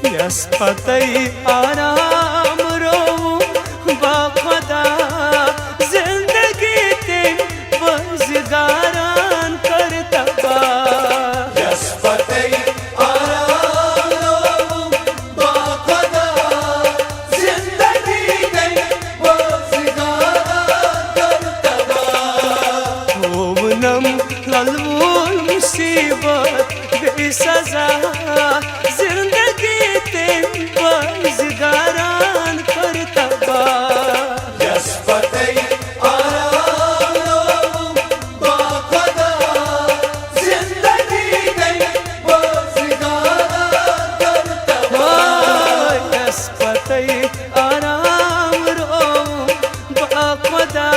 Yes पतई आराम रो बाखुदा जिंदगी तेन बजगारान करता बा। यस पतई आराम रो बाखुदा जिंदगी तेन बजगारान करता बा। ओवनम ललवुल मुसीबत बेसजा जिंदगी तेन बजगारान करता बा। यस पतई आराम रो बाखुदा जिंदगी तेन बजगारान करता बा। यस पतई आराम रो बाखुदा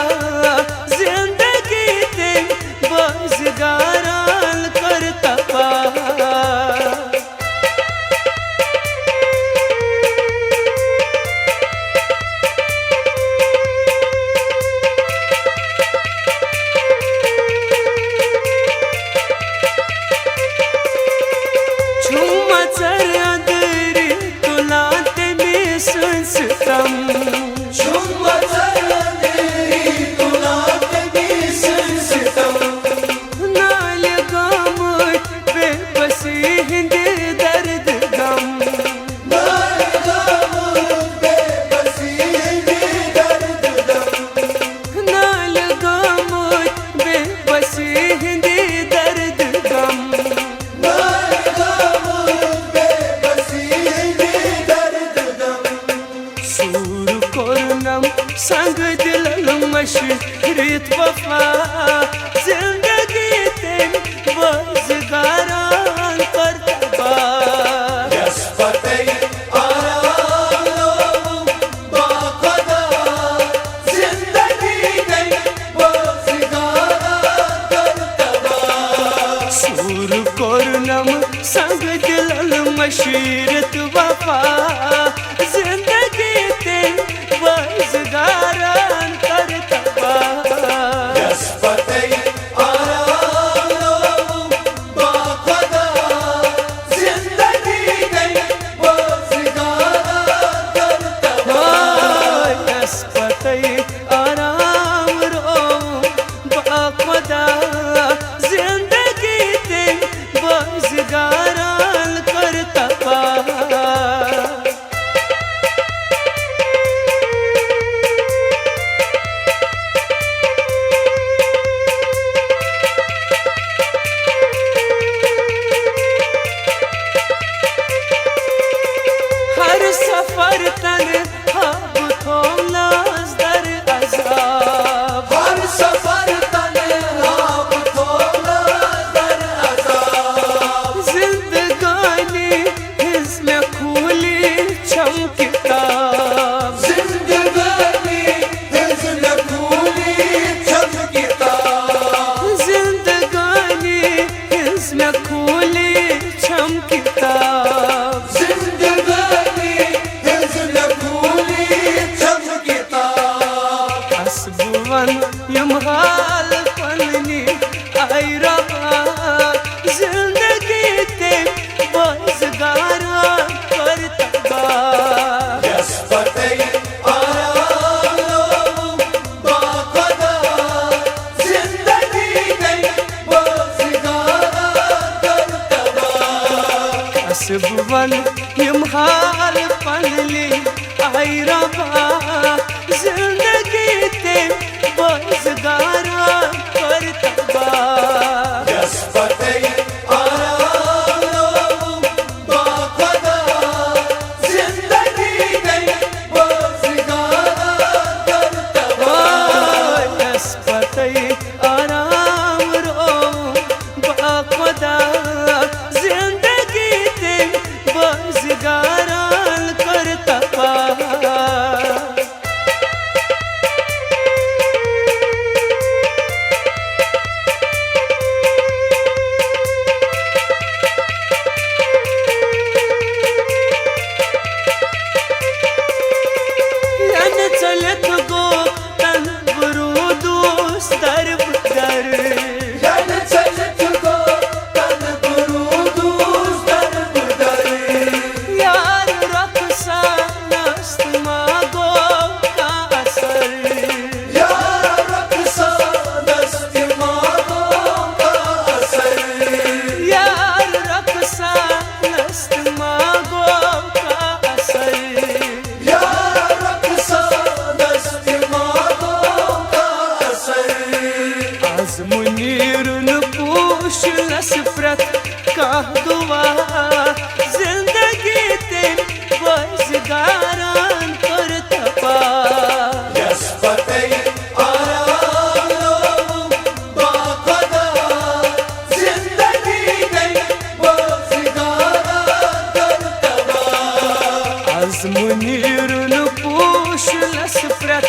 जिंदगी तेन बजगारान करता बा। संग दिल मशरीत वफा जिंदगी तेन बजगारान करता बा। यस पतई आराम रो बाखुदा जिंदगी तेन बजगारान करता बा। सूर कोरनम संग दिल मशरीत वफा जिंदगी तेन बजगारान करता बा। यस पतई आराम रो बाखुदा जिंदगी तेन बजगारान करता बा। यस पतई आराम रो बाखुदा जिंदगी तेन बजगारान करता बा। सफर तन हाब थोलास दर अज़ाब। हर सफर तन हाब थोलास दर अज़ाब। जिंदगानी हिस्म खुली छम किताब। जिंदगानी हिस्म खुली छम किताब। जिंदगानी हिस्म खुली छम किताब। हसबुवन यम हाल पलनी आई रहा जिंदगी तेन बजगारान करता बा। यस पतई आराम रो बाखुदा जिंदगी तेन बजगारान करता बा। हसबुवन यम हाल पलनी आई रहा जिंदगी तेन बजगारान करता बा। यस पतई आराम रो बाखुदा जिंदगी तेन बजगारान करता बा। यस पतई आराम रो बाखुदा जिंदगी तेन बजगारान करता बा। तवा जिंदगी तेन बजगारान कर तबा Yasbatay aram loum baqada zindagi nei bozigara kartaba Az munirun push lasfrat